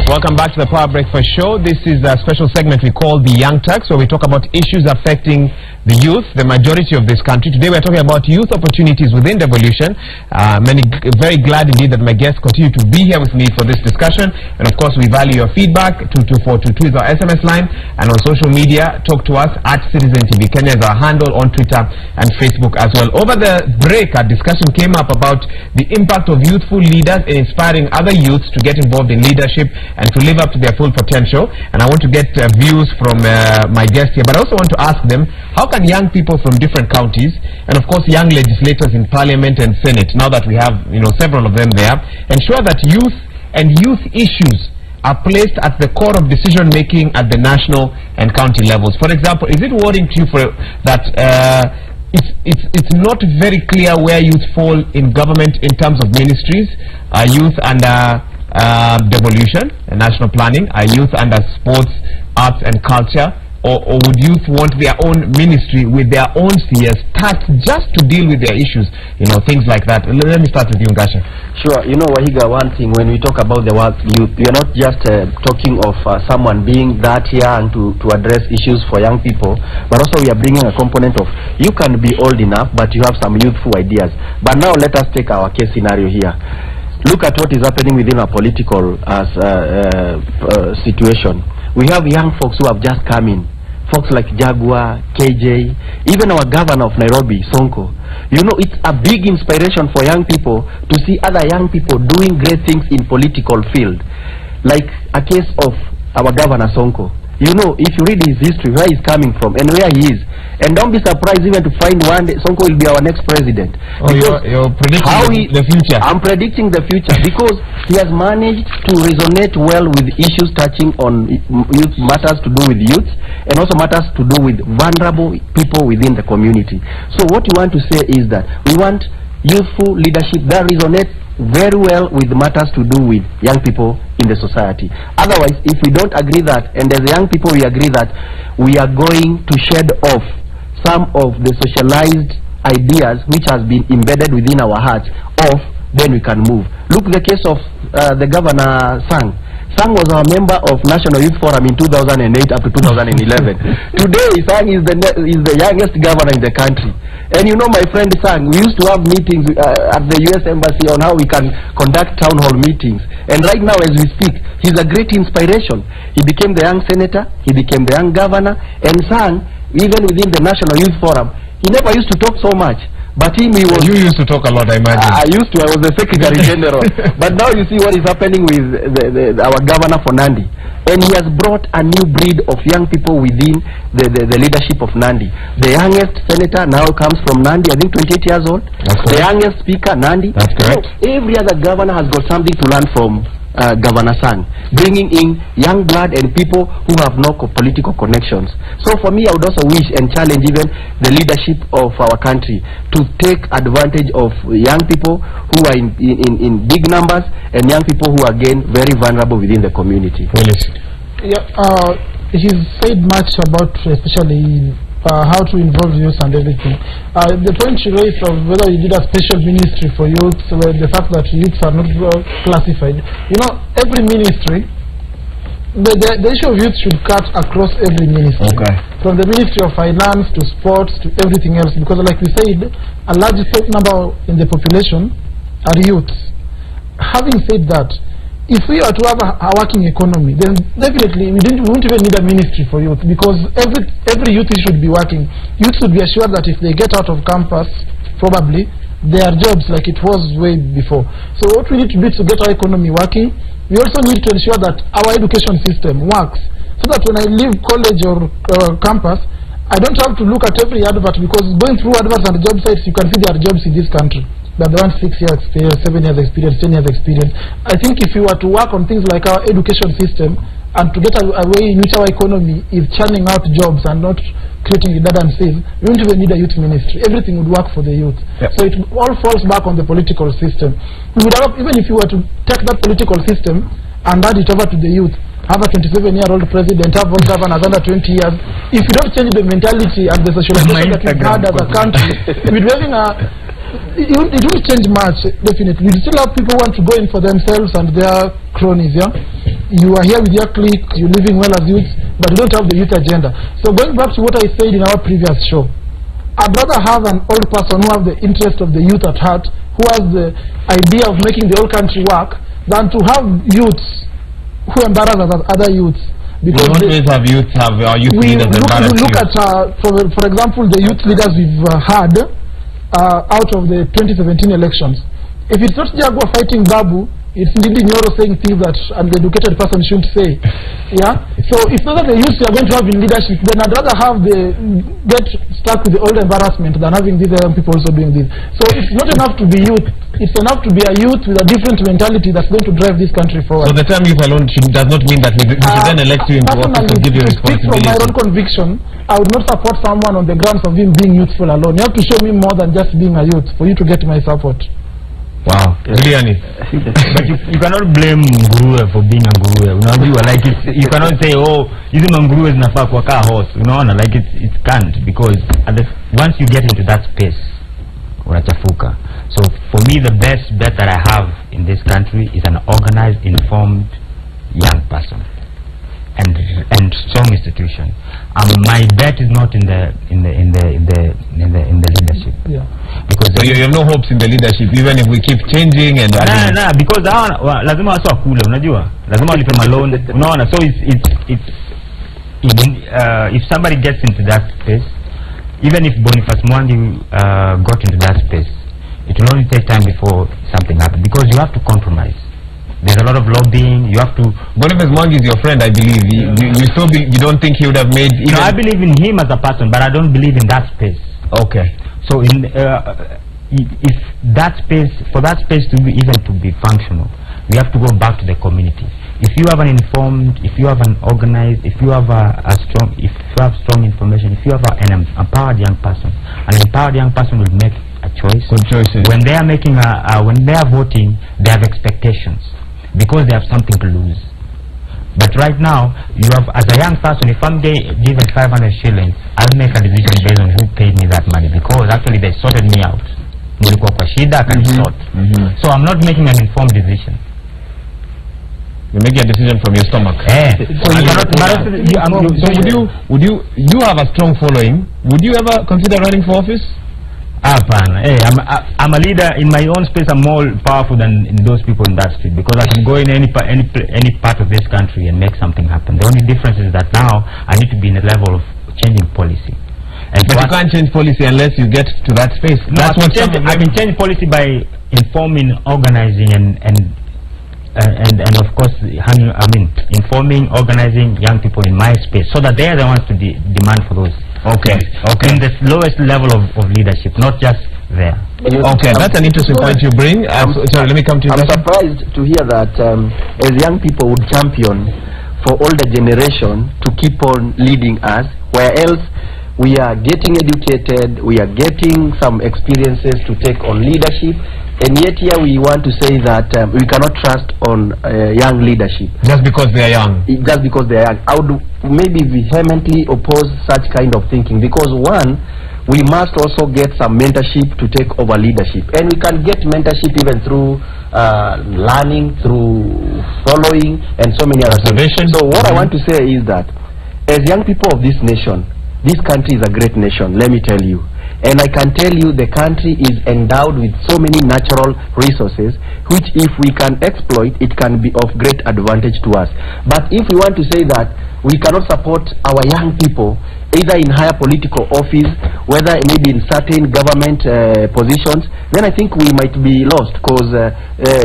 Welcome back to the Power Breakfast Show. This is a special segment we call the Young Turks, where we talk about issues affecting the youth, the majority of this country. Today we're talking about youth opportunities within Devolution. Very glad indeed that my guests continue to be here with me for this discussion. And of course, we value your feedback. 22422 is our SMS line. And on social media, talk to us at Citizen TV Kenya is our handle on Twitter and Facebook as well. Over the break, our discussion came up about the impact of youthful leaders in inspiring other youths to get involved in leadership and to live up to their full potential. And I want to get views from my guests here, but I also want to ask them, how can young people from different counties, and of course young legislators in Parliament and Senate, now that we have several of them there, ensure that youth and youth issues are placed at the core of decision making at the national and county levels? For example, is it worrying to you that it's not very clear where youth fall in government in terms of ministries? Are youth under devolution and national planning? Are youth under sports, arts and culture? Or would youth want their own ministry with their own spheres tasked just to deal with their issues? Things like that. Let me start with you, Ngasha. Sure. Wahiga, one thing, when we talk about the word youth, we are not just talking of someone being that young to address issues for young people, but also we are bringing a component of, you can be old enough, but you have some youthful ideas. But now let us take our case scenario here. Look at what is happening within our political situation. We have young folks who have just come in. Folks like Jaguar, KJ, even our governor of Nairobi, Sonko. It's a big inspiration for young people to see other young people doing great things in political field. Like a case of our governor, Sonko. If you read his history, where he's coming from and where he is, and don't be surprised even to find one day Sonko will be our next president. Oh, you're predicting the future. I'm predicting the future because he has managed to resonate well with issues touching on youth, matters to do with youth, and also matters to do with vulnerable people within the community. So what we want to say is that we want youthful leadership that resonates very well with matters to do with young people in the society. Otherwise, if we don't agree that, and as young people we agree that we are going to shed off some of the socialized ideas which has been embedded within our hearts then we can move. Look the case of the governor Sang. Sang was our member of National Youth Forum in 2008 up to 2011. Today, Sang is the youngest governor in the country. And my friend Sang, we used to have meetings at the US Embassy on how we can conduct town hall meetings. And right now, as we speak, he's a great inspiration. He became the young senator, he became the young governor, and Sang, even within the National Youth Forum, he never used to talk so much. But you used to talk a lot, I imagine. I used to. I was the Secretary General. But now you see what is happening with our governor for Nandi. And he has brought a new breed of young people within the leadership of Nandi. The youngest senator now comes from Nandi, I think 28 years old. That's correct. The youngest speaker, Nandi. That's correct. So every other governor has got something to learn from Governor Sang, bringing in young blood and people who have no political connections. So for me, I would also wish and challenge even the leadership of our country to take advantage of young people who are in big numbers and young people who are again very vulnerable within the community. Yeah, he's said much about especially how to involve youth and everything. The point you raised of whether you did a special ministry for youth, the fact that youths are not classified. Every ministry, the issue of youth should cut across every ministry. Okay. From the Ministry of Finance to sports to everything else, because like we said, a large number in the population are youths. Having said that, if we are to have a working economy, then definitely we won't even need a ministry for youth, because every youth should be working. Youth should be assured that if they get out of campus, probably there are jobs like it was way before. So what we need to do to get our economy working, we also need to ensure that our education system works, so that when I leave college or campus, I don't have to look at every advert, because going through adverts and job sites, you can see there are jobs in this country. But they want 6 years experience, 7 years experience, 10 years experience. I think if you were to work on things like our education system and to get a way in which our economy is churning out jobs and not creating redundancies, we won't even need a youth ministry. Everything would work for the youth. Yep. So it all falls back on the political system. We would have, even if you were to take that political system and add it over to the youth, have a 27-year-old president, have one governor under 20 years. If you don't change the mentality and the socialization that we've had as a country, we'd be having it won't change much, definitely. We still have people who want to go in for themselves and their cronies, yeah? you are here with your clique, you're living well as youths, but you don't have the youth agenda. So going back to what I said in our previous show, I'd rather have an old person who has the interest of the youth at heart, who has the idea of making the whole country work, than to have youths who embarrass other youths. Because we always have youth leaders embarrass look at, for example, the youth leaders we've had out of the 2017 elections. If it's not Jaguar fighting Babu, it's Ndindi Nyoro saying things that an educated person shouldn't say. Yeah? So it's not that the youth are going to have in leadership, then I'd rather have get stuck with the old embarrassment than having these young people also doing this. So it's not enough to be youth. It's enough to be a youth with a different mentality that's going to drive this country forward. So the term youth alone does not mean that we should then elect you into office and give you responsibility. From my own conviction, I would not support someone on the grounds of him being youthful alone. You have to show me more than just being a youth for you to get my support. Wow, really? But you cannot blame Nguruwe for being a Nguruwe. Like you cannot say, oh, hizi Nguruwe zinafaa kwa kaa horse. Like it can't, because once you get into that space, unachafuka. So for me, the best bet that I have in this country is an organized, informed young person and strong institution. My bet is not in the leadership. Yeah. Because so you have no hopes in the leadership, even if we keep changing and because lazima watu wakule, unajua, lazima walipe malone, unaona. So if somebody gets into that space, even if Boniface Mwangi got into that space, it will only take time before something happens, because you have to compromise. There's a lot of lobbying. You have to. Boniface Mwangi is your friend, I believe. You don't think he would have made? No, I believe in him as a person, but I don't believe in that space. Okay. So if that space, for that space to be functional, we have to go back to the community. If you have an informed, if you have an organized, if you have strong information, if you have an empowered young person will make a choice. Good choices. When they are making when they are voting, they have expectations, because they have something to lose. But right now, you have, as a young person, if I'm given 500 shillings, I'll make a decision based on who paid me that money, because actually they sorted me out. So I'm not making an informed decision. You're making a decision from your stomach. So you cannot. Would you have a strong following? Would you ever consider running for office? I'm a leader in my own space. I'm more powerful than those people in that street, because I can go in any part of this country and make something happen. The only difference is that now I need to be in a level of changing policy. But you can't change policy unless you get to that space. No, I can change policy by informing, organizing, and of course, informing, organizing young people in my space, so that they are the ones to demand for those. Okay. In the lowest level of leadership, not just there. Okay, that's an interesting point you bring. Sorry, let me come to you. I'm surprised to hear that as young people would champion for older generation to keep on leading us, where else we are getting educated, we are getting some experiences to take on leadership, and yet here we want to say that we cannot trust on young leadership. Just because they are young? Just because they are young. I would maybe vehemently oppose such kind of thinking, because one, we must also get some mentorship to take over leadership. And we can get mentorship even through learning, through following, and so many other things. So what I want to say is that as young people of this nation, this country is a great nation, let me tell you. And I can tell you the country is endowed with so many natural resources, which if we can exploit, it can be of great advantage to us. But if we want to say that we cannot support our young people, either in higher political office, whether maybe in certain government positions, then I think we might be lost, because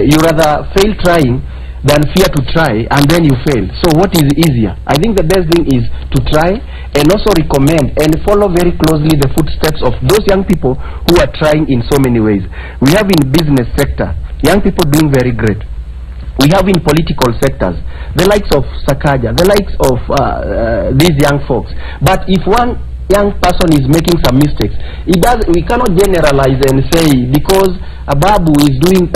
you rather fail trying than fear to try and then you fail. So what is easier? I think the best thing is to try and also recommend and follow very closely the footsteps of those young people who are trying in so many ways. We have in business sector young people doing very great. We have in political sectors the likes of Sakaja, the likes of these young folks. But if one young person is making some mistakes, we cannot generalize and say because Babu is doing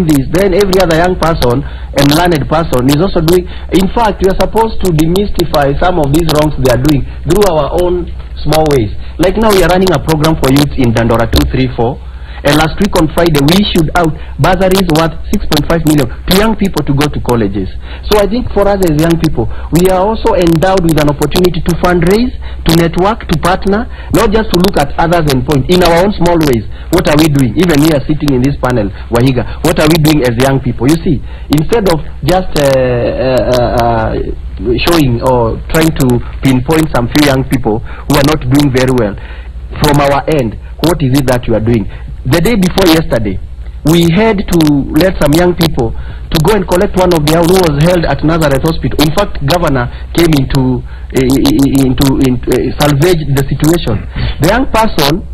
this, then every other young person and learned person is also doing. In fact, we are supposed to demystify some of these wrongs they are doing through our own small ways. Like now we are running a program for youth in Dandora 234, And last week on Friday, we issued out bursaries worth 6.5 million to young people to go to colleges. So I think for us as young people, we are also endowed with an opportunity to fundraise, to network, to partner, not just to look at others and point. In our own small ways, what are we doing? Even here sitting in this panel, Wahiga, what are we doing as young people? You see, instead of just showing or trying to pinpoint some few young people who are not doing very well, from our end, what is it that you are doing? The day before yesterday, we had to let some young people to go and collect one of their who was held at Nazareth Hospital. In fact, governor came into salvage the situation. The young person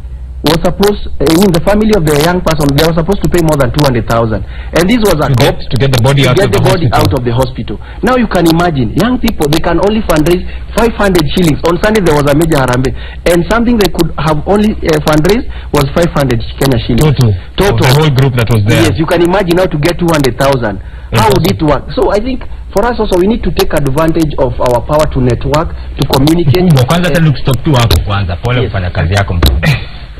was supposed, the family of the young person, they were supposed to pay more than 200,000, and this was a to get the body out of the hospital. Now you can imagine, young people, they can only fundraise 500 shillings. On Sunday there was a major harambe, and something they could have only fundraised was 500 Kenya shillings. Total. The whole group that was there. Yes, you can imagine how to get 200,000. How would it work? So I think for us also we need to take advantage of our power to network, to communicate.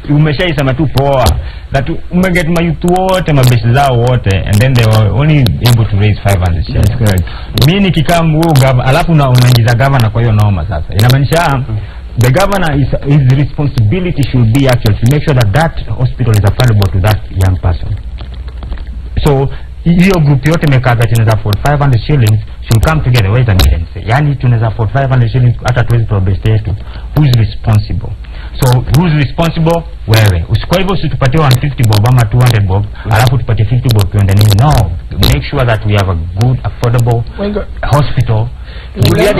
Umeshaisema tu poa that umeget mayutu wote mabeshi zao wote, and then they were only able to raise 500 shillings. That's correct. Mimi nikikamu governor alafu unaingiza governor kwa hiyo noma sasa. Inamaanisha the governor his responsibility should be actually to make sure that that hospital is affordable to that young person. So hiyo group yote mekaga tunaweza afford 500 shillings should come together. Wait a minute, yani tunaweza afford 500 shillings hata tuwezi kwa best yetu. Who is responsible? So who is responsible? Wewe. Kwa hivyo usitupatie 150 bob ama 200 bob alafu tupatie 50 bob tuende nini? No, make sure that we have a good affordable hospital. Let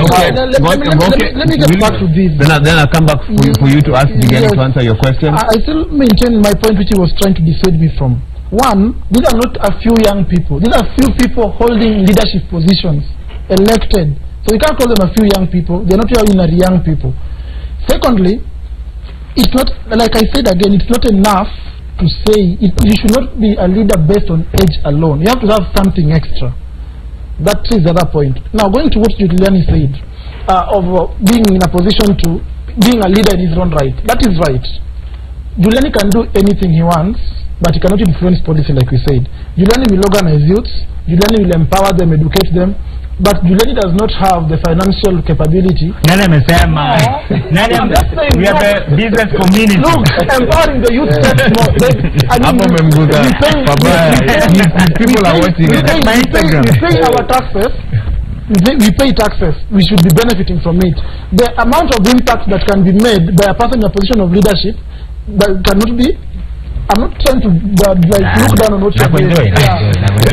me get back to this. Then I'll come back for you to ask again to answer your question. I still maintain my point, which he was trying to dissuade me from. One, these are not a few young people. These are few people holding leadership positions, elected. So you can't call them a few young people. They're not ordinary young people. Secondly, it's not, like I said again, it's not enough to say, you should not be a leader based on age alone. You have to have something extra. That is the other point. Now, going to what Juliani said, of being in a position to, being a leader in his own right. That is right. Juliani can do anything he wants, but he cannot influence policy, like we said. Juliani will organize youths, Juliani will empower them, educate them, but Juliani does not have the financial capability. We have a business community. Look, empowering the youth steps more. People are watching it. We pay our taxes. We pay taxes. We should be benefiting from it. The amount of impact that can be made by a person in a position of leadership that cannot be. I'm not trying to look down on what you're doing.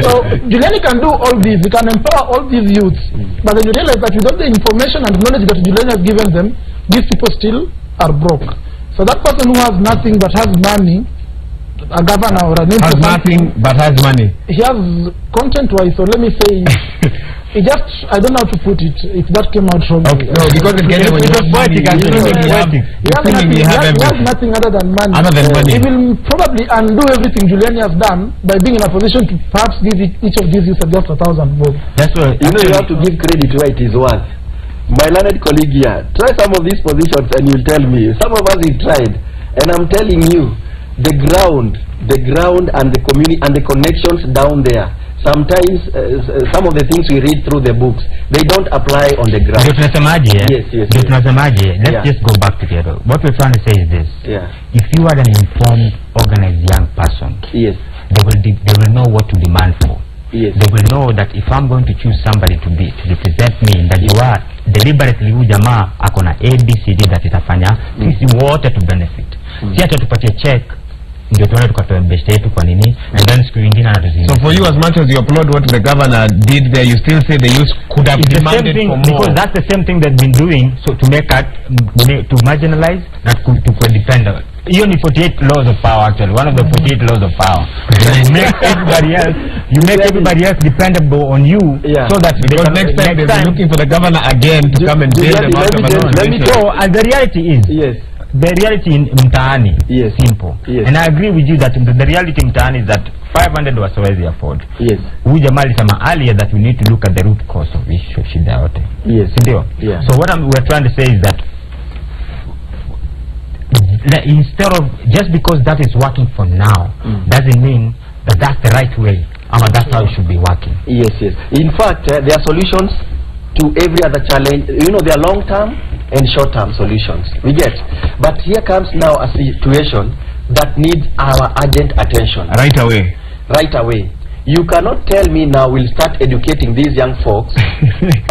So Juliani can do all this. He can empower all these youths. But then you realize that without the information and knowledge that Juliani has given them, these people still are broke. So that person who has nothing but has money, a governor or a name has nothing but has money. He has content-wise. So let me say, it just, I don't know how to put it, if that came out from okay. No, because again, when you have money, he has nothing other than money. He will probably undo everything Juliani has done by being in a position to perhaps give each of these youths just 1,000 bob. That's what you have to give credit where it is worth. My learned colleague here, try some of these positions and you'll tell me. Some of us have tried, and I'm telling you, the ground and the community and the connections down there. Sometimes some of the things we read through the books, they don't apply on the ground. Yes. Let's just go back together. What we're trying to say is this. If you are an informed, organized young person, they will know what to demand for. They will know that if I'm going to choose somebody to represent me, that you are deliberately jamaa akona ABCD that itafanya sisi wote to benefit. Si hata tupatie check ndio tuone tukatoe best yetu kwa nini, and then siku nyingine anatuzidi. So for you, as much as you applaud what the governor did there, you still say the youth could have demanded for more. Because that's the same thing they've been doing, so to marginalize, not to depend on. You only 48 laws of power, actually. One of the 48 laws of power. You make everybody else dependable on you, so that because next time they'll be looking for the governor again to come and bail them out of an. So the reality is, the reality in mtaani is simple. And I agree with you that the reality in mtaani is that 500 was already afford. Huyu jamaa alisema earlier that we need to look at the root cause of issue shida yote. Sindio? So what we're trying to say is that instead of, just because that is working for now, doesn't mean that that's the right way, or that's how it should be working. Yes, yes. In fact, there are solutions to every other challenge. You know, there are long-term and short-term solutions. We get. But here comes now a situation that needs our urgent attention. Right away. Right away. You cannot tell me now we'll start educating these young folks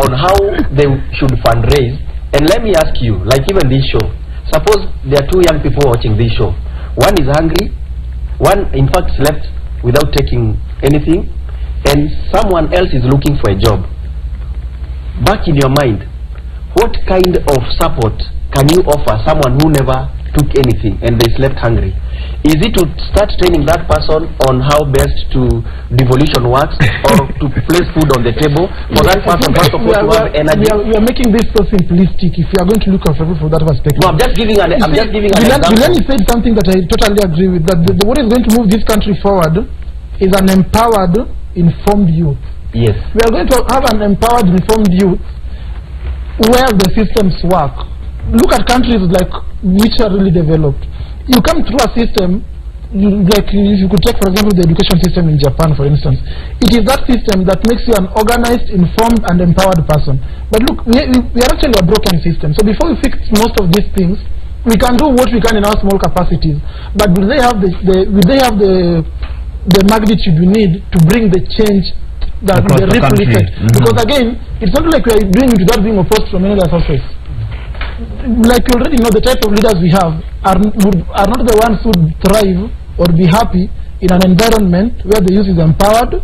on how they should fundraise. And let me ask you, like even this show, suppose there are two young people watching this show. One is hungry, one in fact slept without taking anything, and someone else is looking for a job. Back in your mind, what kind of support can you offer someone who never took anything and they slept hungry? Is it to start training that person on how best to devolution works, or to place food on the table for that person first of all to have energy? We are making this so simplistic if you are going to look at it from that perspective. No, I'm just giving an example. Giuliani said something that I totally agree with, that what is going to move this country forward is an empowered, informed youth. Yes. We are going to have an empowered, informed youth where the systems work. Look at countries like which are really developed. You come through a system, like if you could take for example the education system in Japan, for instance. It is that system that makes you an organized, informed and empowered person. But look, we are actually a broken system. So before we fix most of these things, we can do what we can in our small capacities. But will they have the magnitude we need to bring the change that the ripple effect? Because again, it's not like we are doing it without being opposed from any other sources. Like you already know, the type of leaders we have are not the ones who thrive or be happy in an environment where the youth is empowered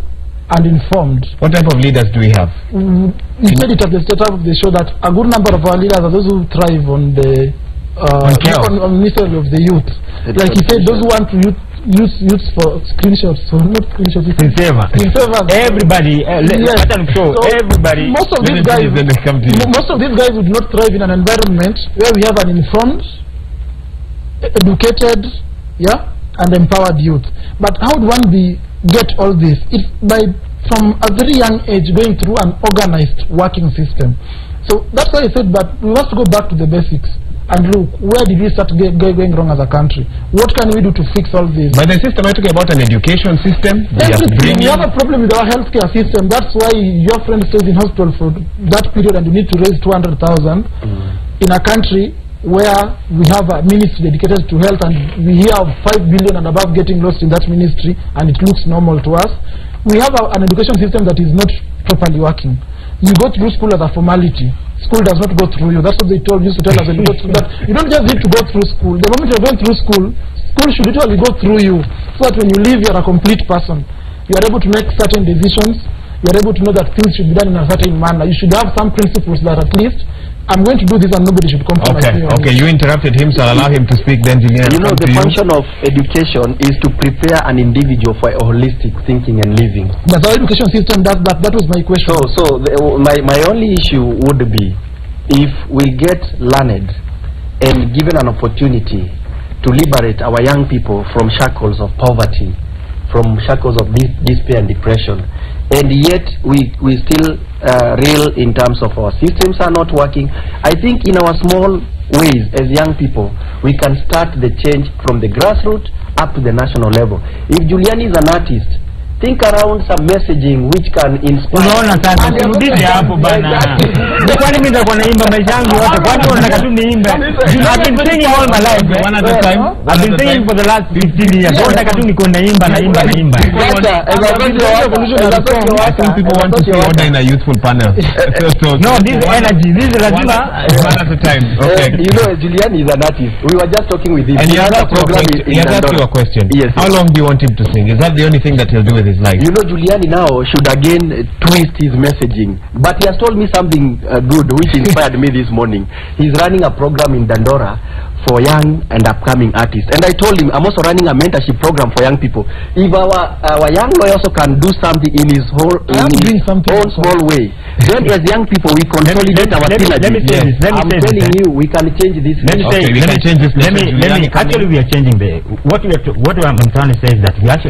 and informed. What type of leaders do we have? You said it at the start of the show that a good number of our leaders are those who thrive on the on Ministry of the Youth. Like he said, those who want to use for screenshots, so not screenshots. Everybody, yes. So everybody. Most of these guys would not thrive in an environment where we have an informed, educated, and empowered youth. But how would one get all this? It's from a very young age going through an organized working system. So that's why I said that we must go back to the basics and look, where did we start going wrong as a country? What can we do to fix all this? By the system, I'm talking about an education system. We have a problem with our healthcare system. That's why your friend stays in hospital for that period and you need to raise 200,000 in a country where we have a ministry dedicated to health, and we hear of 5 billion and above getting lost in that ministry, and it looks normal to us. We have an education system that is not properly working. You go through school as a formality. School does not go through you. That's what they used to tell us when you go through that. You don't just need to go through school. The moment you're going through school, school should literally go through you, so that when you leave, you're a complete person. You are able to make certain decisions. You are able to know that things should be done in a certain manner. You should have some principles that at least, I'm going to do this and nobody should compromise me. Okay, you interrupted him, so I'll allow him to speak then. You know, the function of education is to prepare an individual for a holistic thinking and living. But our education system does that. That was my question. My only issue would be, if we get learned and given an opportunity to liberate our young people from shackles of poverty, from shackles of despair and depression, and yet we still real in terms of our systems are not working, I think in our small ways as young people, we can start the change from the grassroots up to the national level. If Giuliani is an artist, think around some messaging which can inspire. Unaona sasa turudishe hapo bana. Kwani mimi nitakuwa naimba maisha yangu yote? Kwani unataka tu niimbe? I've been singing all my life. One at a time. I've been singing for the last 15 years. Unataka tu niko naimba. Some people want to see order in a youthful panel. No, this energy, this is lazima one at a time. Okay. You know, Giuliani is an artist. We were just talking with him. And he has asked you a question. Yes. How long do you want him to sing? Is that the only thing that he'll do with his life? You know, Giuliani now should again twist his messaging. But he has told me something good which inspired me this morning. He's running a program in Dandora for young and upcoming artists. And I told him, I'm also running a mentorship program for young people. If our young lawyer also can do something in his own small way, then as young people we consolidate our synergy. I'm telling you, we can change this. Actually, we are changing what I'm trying to say is that we are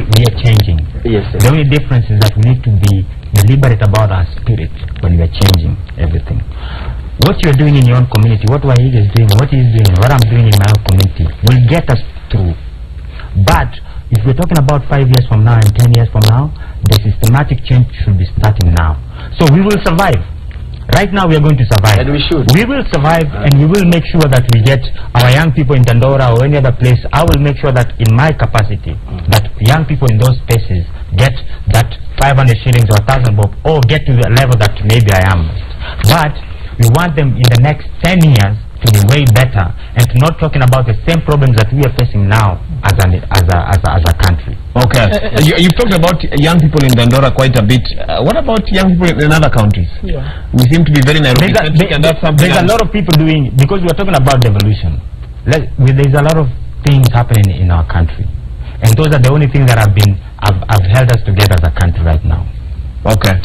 changing. Yes. The only difference is that we need to be deliberate about our spirit when we are changing everything. what you're doing in your own community, what Wahid is doing, what he's doing, what I'm doing in my own community will get us through. But if we're talking about 5 years from now and 10 years from now, the systematic change should be starting now. So we will survive. Right now we are going to survive. And we should. We will survive, and we will make sure that we get our young people in Dandora or any other place. I will make sure that in my capacity, that young people in those spaces get that 500 shillings or 1,000 bob, or get to the level that maybe I am. But we want them in the next 10 years to be way better, and to not talking about the same problems that we are facing now as a country. Okay. You've talked about young people in Dandora quite a bit. What about young people in other countries? Yeah. We seem to be very Nairobi centric, and that's something there's a lot of people doing, because we're talking about devolution. There's a lot of things happening in our country, and those are the only things that have held us together as a country right now. Okay.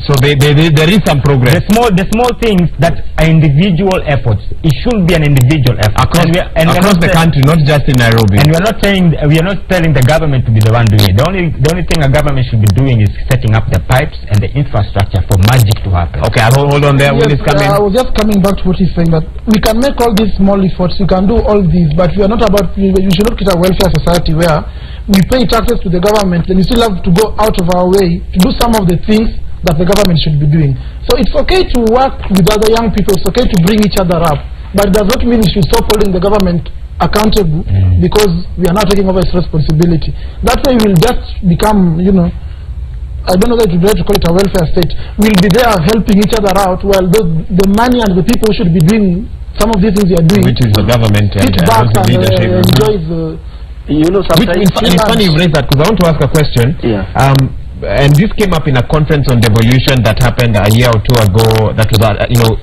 So there is some progress. The small things that are individual efforts. It should be an individual effort across the country, not just in Nairobi. And we are not telling the government to be the one doing it. The only thing a government should be doing is setting up the pipes and the infrastructure for magic to happen. Okay, I'll hold on there. Yes, Will is coming. I was just coming back to what he's saying, that we can make all these small efforts, we can do all these, but we are not about, we should not create a welfare society where we pay taxes to the government, then we still have to go out of our way to do some of the things that the government should be doing. So it's okay to work with other young people, it's okay to bring each other up, but it does not mean we should stop holding the government accountable because we are not taking over its responsibility. That way we'll just become, I don't know that you'd like to call it a welfare state. We'll be there helping each other out while the money and the people who should be doing some of these things we are doing, which is the government, sit back and enjoy the... sometimes... It's funny you raise that, because I want to ask a question. Yeah. And this came up in a conference on devolution that happened a year or two ago. That was,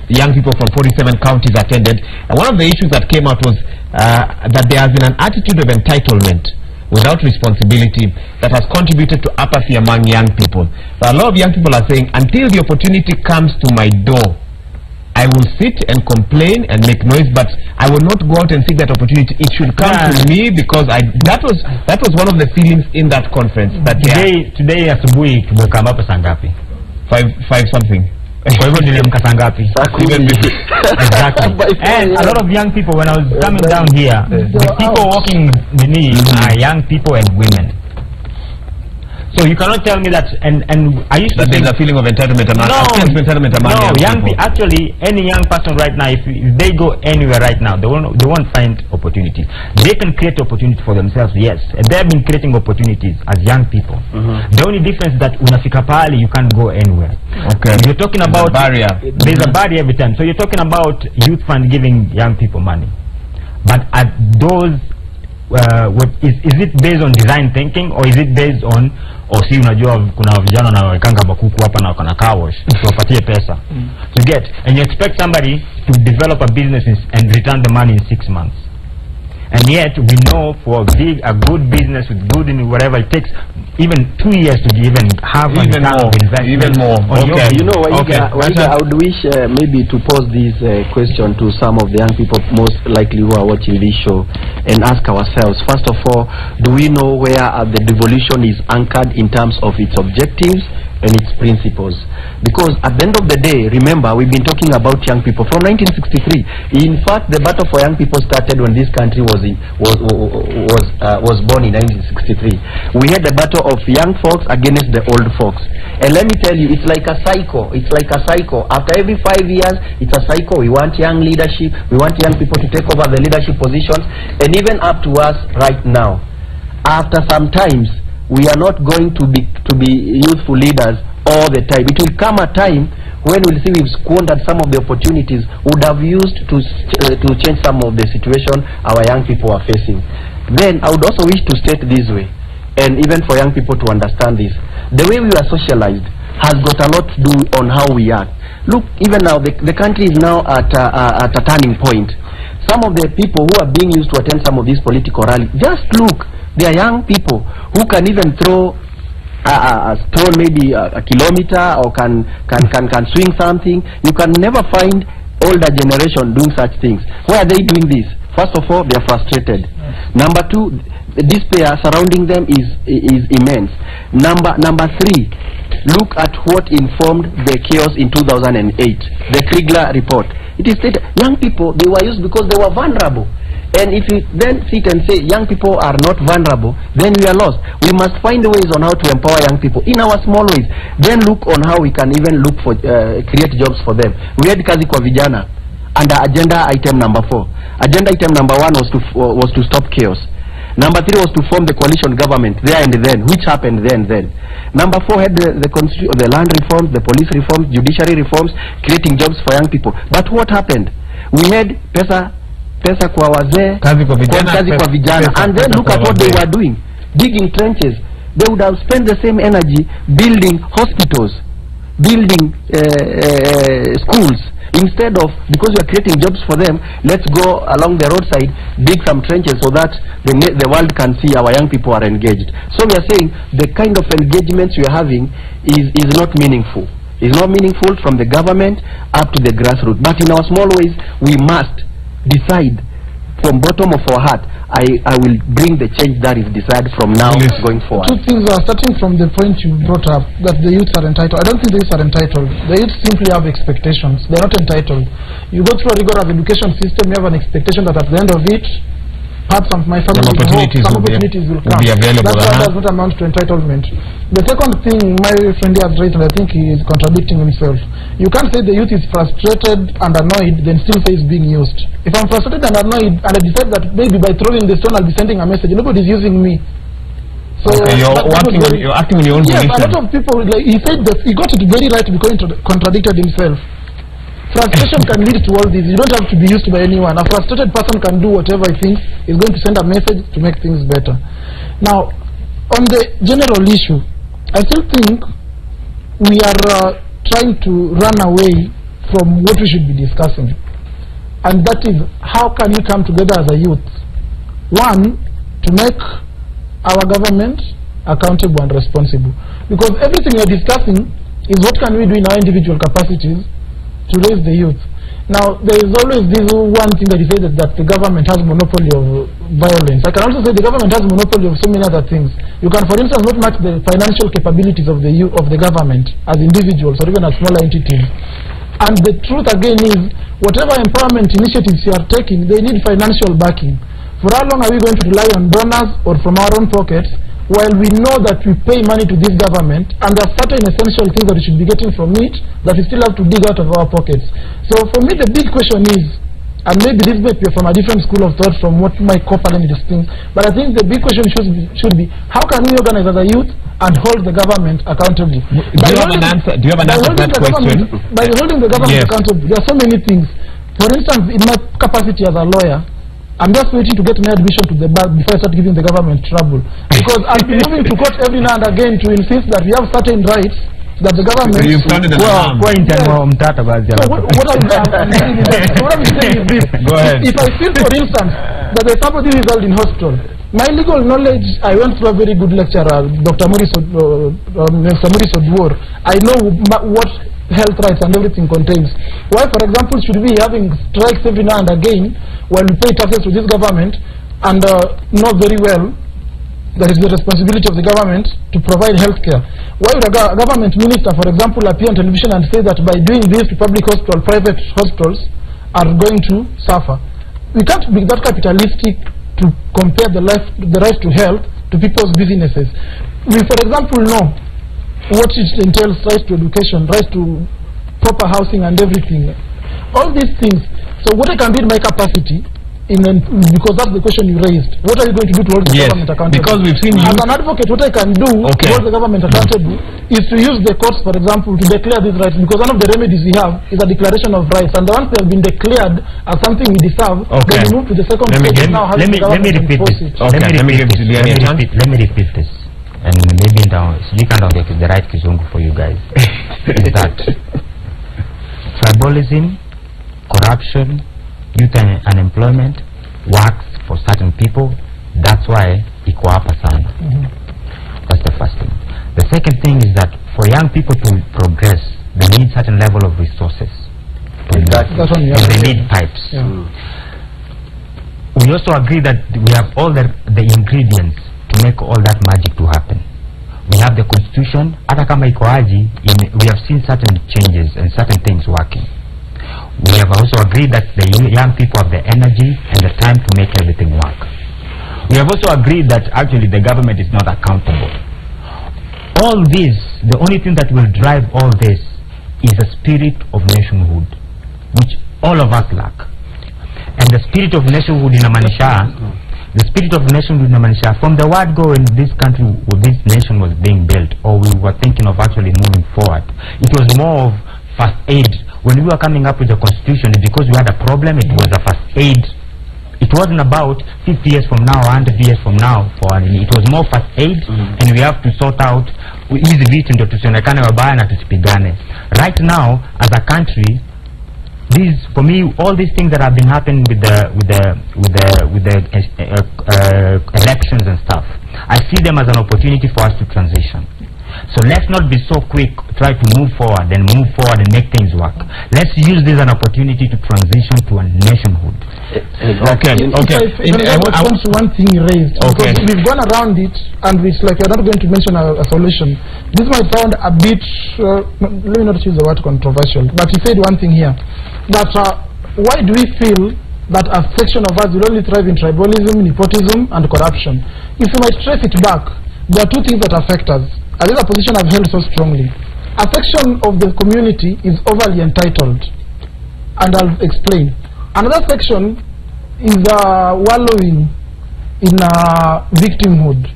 young people from 47 counties attended. And one of the issues that came out was that there has been an attitude of entitlement without responsibility that has contributed to apathy among young people. So a lot of young people are saying, until the opportunity comes to my door, I will sit and complain and make noise, but I will not go out and seek that opportunity. It should come to me, because that was one of the feelings in that conference. That today asubuhi tumekama hapa saa ngapi? 5 something. Kwa hivyo nilimka saa ngapi? Exactly. And a lot of young people, when I was coming down here, the people walking with me are young people and women. So you cannot tell me that, and I used to that there's a feeling of entitlement among young people. Actually, any young person right now, if they go anywhere right now, they won't find opportunities. They can create opportunities for themselves, yes, and they have been creating opportunities as young people. The only difference is that unafika pahali you can't go anywhere. Okay. You're talking about barrier. There's a barrier every time. So you're talking about youth fund giving young people money, but at those is it based on design thinking, or is it based on unajua kuna vijana na wekanga bakuku hapa na wakana car wash tuwapatie pesa to get, and you expect somebody to develop a business and return the money in 6 months, and yet we know for a good business with good in whatever, it takes even 2 years to even have even more. Okay. I would wish maybe to pose this question to some of the young people most likely who are watching this show, and ask ourselves, first of all, do we know where the devolution is anchored in terms of its objectives and its principles? Because at the end of the day, remember, we've been talking about young people from 1963. In fact, the battle for young people started when this country was born in 1963. We had the battle of young folks against the old folks, and let me tell you, it's like a cycle. After every 5 years, it's a cycle. We want young leadership, we want young people to take over the leadership positions, and even up to us right now, after some times, we are not going to be youthful leaders all the time. It will come a time when we'll see we've squandered some of the opportunities we would have used to change some of the situation our young people are facing. Then I would also wish to state this way, and even for young people to understand this, the way we are socialized has got a lot to do on how we act. Look, even now the country is now at a turning point. Some of the people who are being used to attend some of these political rallies, just look, they are young people who can even throw a stone maybe a kilometer, or can swing something. You can never find older generation doing such things. Why are they doing this? First of all, they are frustrated. Number two, the despair surrounding them is immense. Number three, Look at what informed the chaos in 2008, the Kriegler report. It is stated young people, they were used because they were vulnerable. And if you then sit and say young people are not vulnerable, then we are lost. We must find ways on how to empower young people in our small ways. Then look on how we can even look for create jobs for them. We had kazi kwa vijana under agenda item number 4. Agenda item number 1 was to stop chaos. Number 3 was to form the coalition government there and then, which happened then. Number 4 had the land reforms, the police reforms, judiciary reforms, creating jobs for young people. But what happened? We had pesa kwa wazee, kazi kwa vijana, and then look at what they were doing, digging trenches. They would have spent the same energy building hospitals, building schools, instead of, because we are creating jobs for them, let's go along the roadside, dig some trenches so that the world can see our young people are engaged. So we are saying the kind of engagements we are having is not meaningful. It's not meaningful from the government up to the grassroots. But in our small ways, we must decide from bottom of our heart, I will bring the change that is desired from now going forward. Two things are starting from the point you brought up, that the youths are entitled. I don't think the youths are entitled. The youths simply have expectations. They're not entitled. You go through a rigorous education system, you have an expectation that at the end of it, perhaps some opportunities will come. That's why does not amount to entitlement. The second thing my friend has raised, and I think he is contradicting himself. You can't say the youth is frustrated and annoyed, then still say it's being used. If I'm frustrated and annoyed, and I decide that maybe by throwing the stone I'll be sending a message, nobody's using me. So okay, you're acting on your own volition. volition. A lot of people, like he said, that he got it very right because he contradicted himself. Frustration can lead to all this. You don't have to be used by anyone. A frustrated person can do whatever he thinks is going to send a message to make things better. Now, on the general issue, I still think we are trying to run away from what we should be discussing. And that is, how can we come together as a youth? One, to make our government accountable and responsible. Because everything we are discussing is what can we do in our individual capacities to raise the youth. Now, there is always this one thing that is said that the government has monopoly of violence. I can also say the government has monopoly of so many other things. You can, for instance, not match the financial capabilities of the government as individuals or even as smaller entities. And the truth again is, whatever empowerment initiatives you are taking, they need financial backing. For how long are we going to rely on donors or from our own pockets, while we know that we pay money to this government and there are certain essential things that we should be getting from it that we still have to dig out of our pockets? So for me the big question is, and maybe this may be from a different school of thought from what my co-panel is thinking, but I think the big question should be how can we organize as a youth and hold the government accountable? Do you have an answer to that question? By holding the government accountable, there are so many things. For instance, in my capacity as a lawyer, I'm just waiting to get my admission to the bar before I start giving the government trouble. Because I'll be moving to court every now and again to insist that we have certain rights that the government... So you've started an alarm. So what I'm saying is this. Go ahead. If I feel, for instance, that there's somebody who is held in hospital, my legal knowledge, I went through a very good lecturer, Dr. Maurice Odwor. I know what health rights and everything contains. Why, for example, should we be having strikes every now and again when we pay taxes to this government and know very well that it's the responsibility of the government to provide health care? Why would a government minister, for example, appear on television and say that by doing this to public hospitals, private hospitals are going to suffer? We can't be that capitalistic to compare the right to health to people's businesses. We, for example, know what it entails: right to education, right to proper housing and everything. All these things. So what I can do in my capacity, because that's the question you raised, what are you going to do to hold the government accountable? Because we've seen as an advocate, what I can do to hold the government accountable is to use the courts, for example, to declare these rights, because one of the remedies we have is a declaration of rights, and once they have been declared as something we deserve, then we move to the second stage. Now let me repeat this. Let me repeat this. And maybe speak on the right kizungu for you guys. Is that tribalism, corruption, youth unemployment works for certain people. That's why iko hapa sana. That's the first thing. The second thing is that for young people to progress, they need certain level of resources. That's one, and they need pipes. We also agree that we have all the ingredients to make all that magic to happen. we have the constitution. Hata kama iko aji, we have seen certain changes and certain things working. We have also agreed that the young people have the energy and the time to make everything work. We have also agreed that actually the government is not accountable. All this, the only thing that will drive all this is a spirit of nationhood, which all of us lack. And the spirit of nationhood in Amanisha, from the word go in this country, when this nation was being built, or we were thinking of actually moving forward, it was more of first aid. When we were coming up with the constitution, because we had a problem, it was a first aid. It wasn't about 50 years from now, 100 years from now. It was more first aid, and we have to sort out hizi vitu ndio tusionekane wabaya na tusipigane. Right now, as a country, for me, all these things that have been happening with the elections and stuff, I see them as an opportunity for us to transition. So let's not be so quick, try to move forward and make things work. Let's use this as an opportunity to transition to a nationhood. Okay. I want to one thing you raised. Okay. Because we've gone around it, and it's like we're not going to mention a solution. This might sound a bit, let me not use the word controversial, but you said one thing here, that why do we feel that a section of us will only thrive in tribalism, nepotism, and corruption? If you might trace it back, there are two things that affect us. And this is a position I've held so strongly. A section of the community is overly entitled, and I'll explain. Another section is wallowing in victimhood.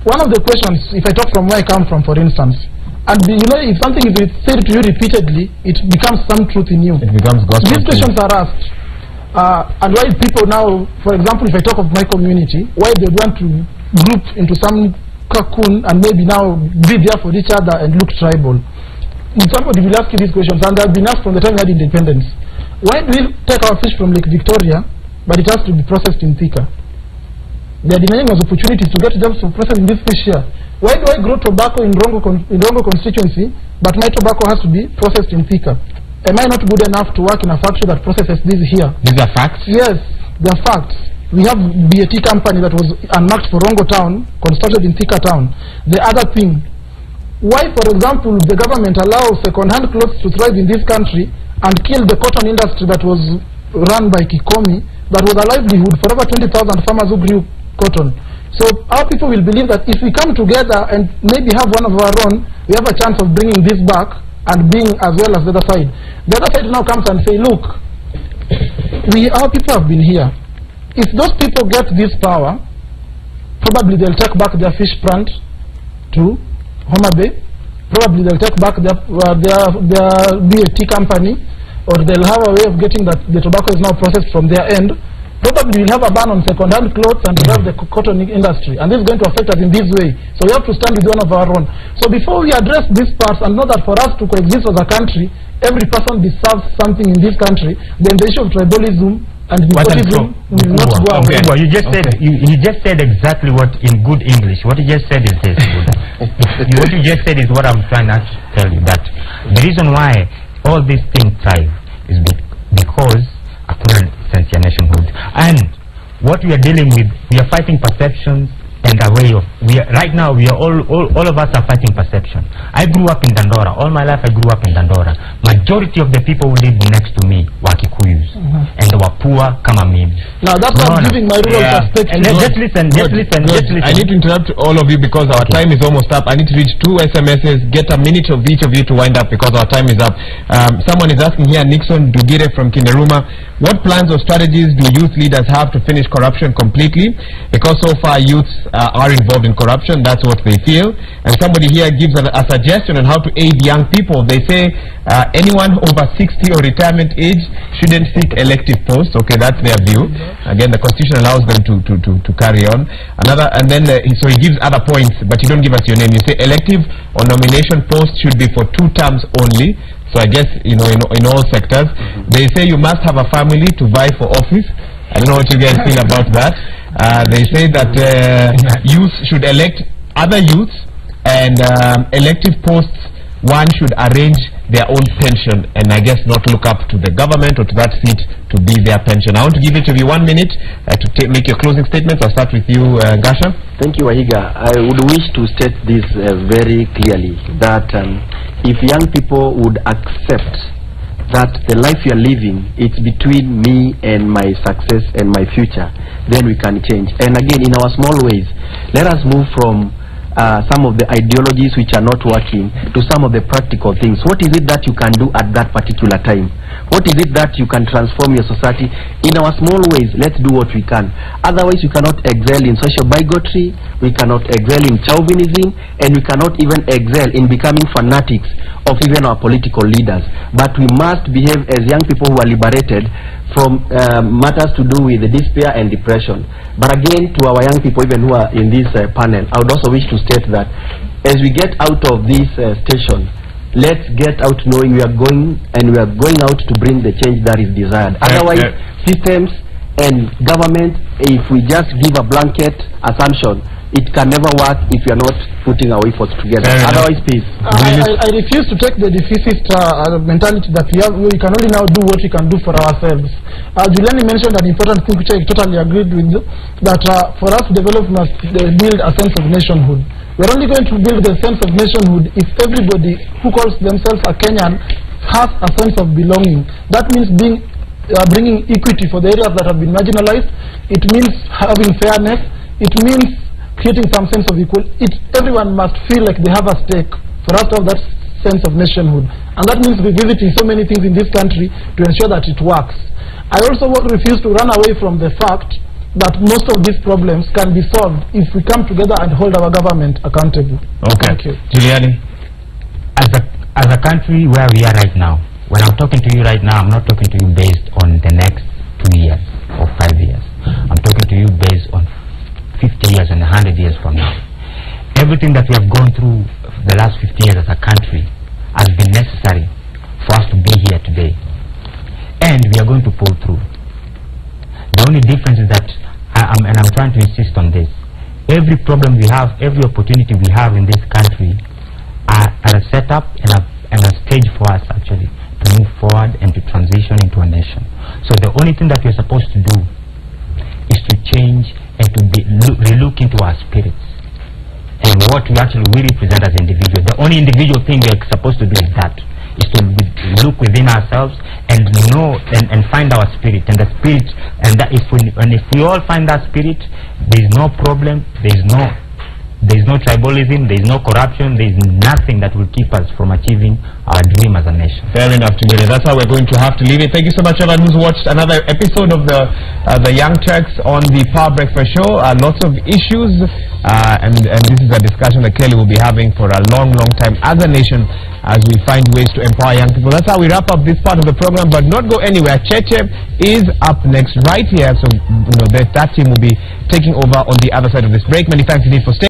One of the questions, if I talk from where I come from, for instance, and you know, if something is said to you repeatedly, it becomes some truth in you. It becomes gospel. These questions are asked. And why people now, for example, if I talk of my community, why they want to group into some cocoon and maybe now be there for each other and look tribal. If somebody will ask you these questions, and they have been asked from the time we had independence, why do we take our fish from Lake Victoria, but it has to be processed in Thika? They are denying us opportunities to get jobs for processing this fish here. Why do I grow tobacco in Rongo constituency, but my tobacco has to be processed in Thika? Am I not good enough to work in a factory that processes this here? These are facts? Yes, they are facts. We have BAT company that was unmarked for Rongo town, constructed in Thika town. The other thing, why, for example, the government allows second-hand clothes to thrive in this country and kill the cotton industry that was run by Kikomi, that was a livelihood for over 20,000 farmers who grew cotton. So our people will believe that if we come together and maybe have one of our own, we have a chance of bringing this back and being as well as the other side. The other side now comes and say, look, our people have been here. If those people get this power, probably they'll take back their fish plant to Homa Bay. Probably they'll take back their BAT company, or they'll have a way of getting that the tobacco is now processed from their end. Probably we'll have a ban on second-hand clothes and we'll have the cotton industry. And this is going to affect us in this way. So we have to stand with one of our own. So before we address these parts and know that for us to coexist as a country, every person deserves something in this country, then the issue of tribalism and nepotism will not go away. You just said exactly what, in good English, what you just said is this. What you just said is what I'm trying to tell you, that the reason why all these things thrive is because hakuna nationhood. And what we are dealing with, we are fighting perceptions and a way of, right now we are all of us are fighting perception. I grew up in Dandora. All my life I grew up in Dandora. Majority of the people who live next to me were Kikuyus, and they were poor kama mimi. Now that's why I'm giving my rural perspective. And just listen. I need to interrupt all of you because our time is almost up. I need to reach 2 SMSs, get a minute of each of you to wind up because our time is up. Someone is asking here, Nixon Dugire from Kinderuma, what plans or strategies do youth leaders have to finish corruption completely? Because so far youths are involved in corruption, that's what they feel. And somebody here gives a suggestion on how to aid young people. They say anyone over 60 or retirement age shouldn't seek elective posts. Okay, that's their view. Again, the constitution allows them to carry on. So he gives other points, but you don't give us your name. You say elective or nomination posts should be for 2 terms only. So I guess, you know, in all sectors. They say you must have a family to vie for office. I don't know what you guys feel about that. They say that youth should elect other youths, and elective posts one should arrange their own pension and I guess not look up to the government or to that seat to be their pension. I want to give each of you 1 minute to make your closing statements. I'll start with you, Gasha. Thank you, Wahiga. I would wish to state this very clearly, that if young people would accept that the life you are living, it's between me and my success and my future, then we can change. And again, in our small ways, let us move from some of the ideologies which are not working to some of the practical things. What is it that you can do at that particular time? What is it that you can transform your society? In our small ways, let's do what we can. Otherwise, we cannot excel in social bigotry, we cannot excel in chauvinism, and we cannot even excel in becoming fanatics of even our political leaders. But we must behave as young people who are liberated from matters to do with despair and depression. But again, to our young people even who are in this panel, I would also wish to state that as we get out of this station, let's get out knowing we are going out to bring the change that is desired. Otherwise, systems and government, if we just give a blanket assumption, it can never work if you are not putting our efforts together. Otherwise, peace. I refuse to take the defeatist mentality that we can only now do what we can do for ourselves. Juliani mentioned an important thing which I totally agreed with, that for us to develop, we must build a sense of nationhood. We're only going to build the sense of nationhood if everybody who calls themselves a Kenyan has a sense of belonging. That means bringing equity for the areas that have been marginalized. It means having fairness. It means creating some sense of everyone must feel like they have a stake for us to have that sense of nationhood. And that means revisiting so many things in this country to ensure that it works. I also refuse to run away from the fact that most of these problems can be solved if we come together and hold our government accountable. Okay. Thank you. Juliani. As a country where we are right now, when I'm talking to you right now, I'm not talking to you based on the next 2 years or 5 years. I'm talking to you based on 50 years and 100 years from now. Everything that we have gone through the last 50 years as a country has been necessary for us to be here today. And we are going to pull through. The only difference is that, I'm trying to insist on this, every problem we have, every opportunity we have in this country are a setup and a stage for us actually to move forward and to transition into a nation. So the only thing that we're supposed to do is to change and to relook into our spirits and what we actually represent as individuals. The only individual thing we're supposed to do is that, is to look within ourselves and know and find our spirit, and the spirit, and that if we all find that spirit, there is no problem, there is no tribalism, there is no corruption, there is nothing that will keep us from achieving our dream as a nation. Fair enough, Tumile. That's how we're going to have to leave it. Thank you so much, everyone who's watched another episode of the Young Turks on the Power Breakfast Show. Lots of issues, and this is a discussion that clearly we'll be having for a long, long time as a nation, as we find ways to empower young people. That's how we wrap up this part of the program, but not go anywhere. Cheche is up next right here, so that team will be taking over on the other side of this break. Many thanks indeed for staying.